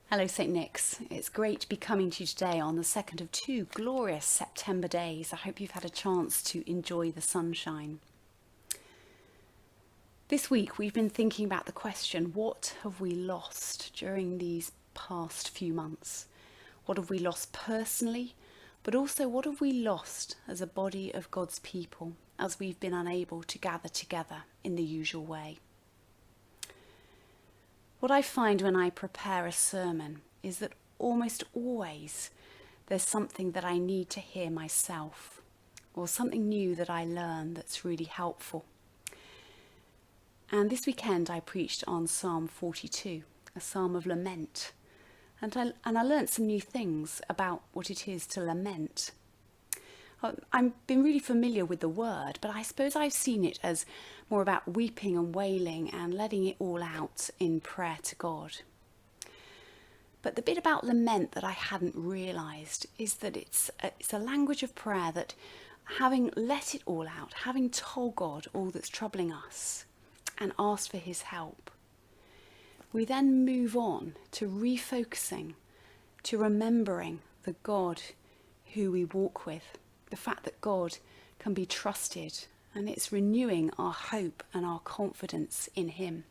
Hello St Nick's. It's great to be coming to you today on the second of two glorious September days. I hope you've had a chance to enjoy the sunshine. This week we've been thinking about the question, what have we lost during these past few months? What have we lost personally, but also what have we lost as a body of God's people as we've been unable to gather together in the usual way? What I find when I prepare a sermon is that almost always there's something that I need to hear myself, or something new that I learn that's really helpful. And this weekend I preached on Psalm 42, a psalm of lament, and I learnt some new things about what it is to lament. I've been really familiar with the word, but I suppose I've seen it as more about weeping and wailing and letting it all out in prayer to God. But the bit about lament that I hadn't realised is that it's a language of prayer that, having let it all out, having told God all that's troubling us and asked for his help, we then move on to refocusing, to remembering the God who we walk with. The fact that God can be trusted, and it's renewing our hope and our confidence in him.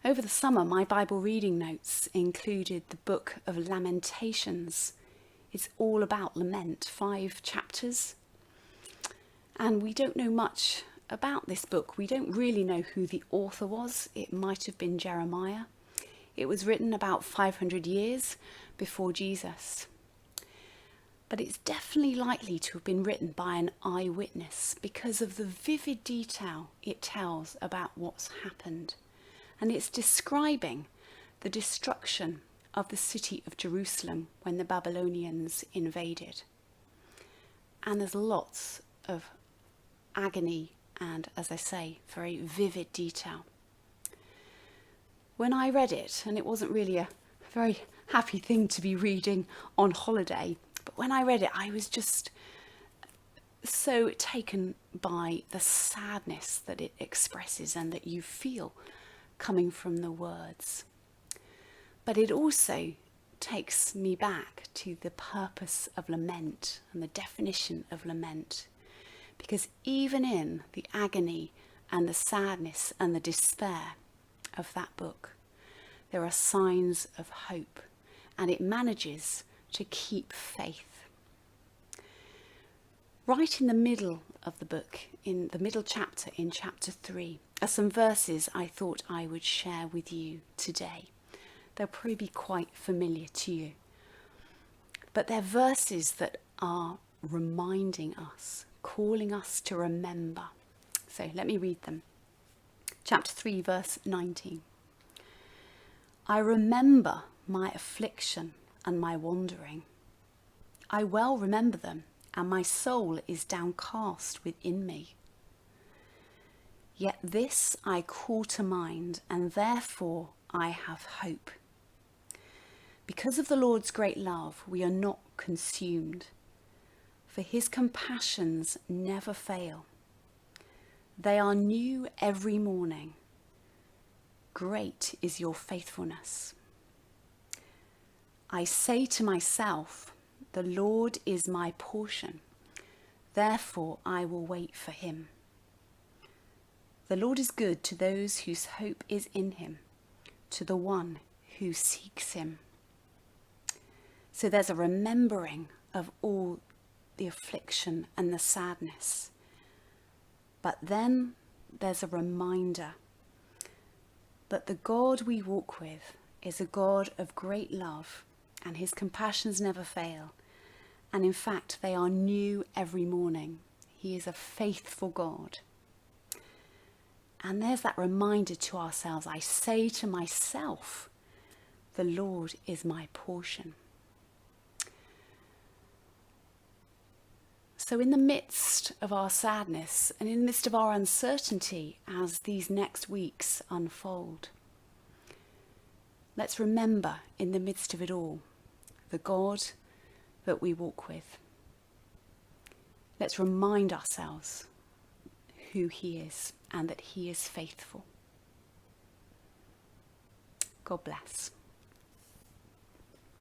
Over the summer, my Bible reading notes included the book of Lamentations. It's all about lament, 5 chapters. And we don't know much about this book. We don't really know who the author was. It might have been Jeremiah. It was written about 500 years before Jesus. But it's definitely likely to have been written by an eyewitness because of the vivid detail it tells about what's happened. And it's describing the destruction of the city of Jerusalem when the Babylonians invaded. And there's lots of agony and, as I say, very vivid detail. When I read it, and it wasn't really a very happy thing to be reading on holiday, but when I read it, I was just so taken by the sadness that it expresses and that you feel coming from the words. But it also takes me back to the purpose of lament and the definition of lament. Because even in the agony and the sadness and the despair of that book, there are signs of hope, and it manages to keep faith. Right in the middle of the book, in the middle chapter, in chapter 3, are some verses I thought I would share with you today. They'll probably be quite familiar to you. But they're verses that are reminding us, calling us to remember. So let me read them. Chapter 3, verse 19. I remember my affliction and my wandering. I well remember them, and my soul is downcast within me. Yet this I call to mind, and therefore I have hope. Because of the Lord's great love, we are not consumed, for his compassions never fail. They are new every morning. Great is your faithfulness. I say to myself, the Lord is my portion, therefore I will wait for him. The Lord is good to those whose hope is in him, to the one who seeks him. So there's a remembering of all the affliction and the sadness. But then there's a reminder that the God we walk with is a God of great love, and his compassions never fail. And in fact, they are new every morning. He is a faithful God. And there's that reminder to ourselves. I say to myself, the Lord is my portion. So in the midst of our sadness and in the midst of our uncertainty as these next weeks unfold, let's remember in the midst of it all the God that we walk with. Let's remind ourselves who he is and that he is faithful. God bless.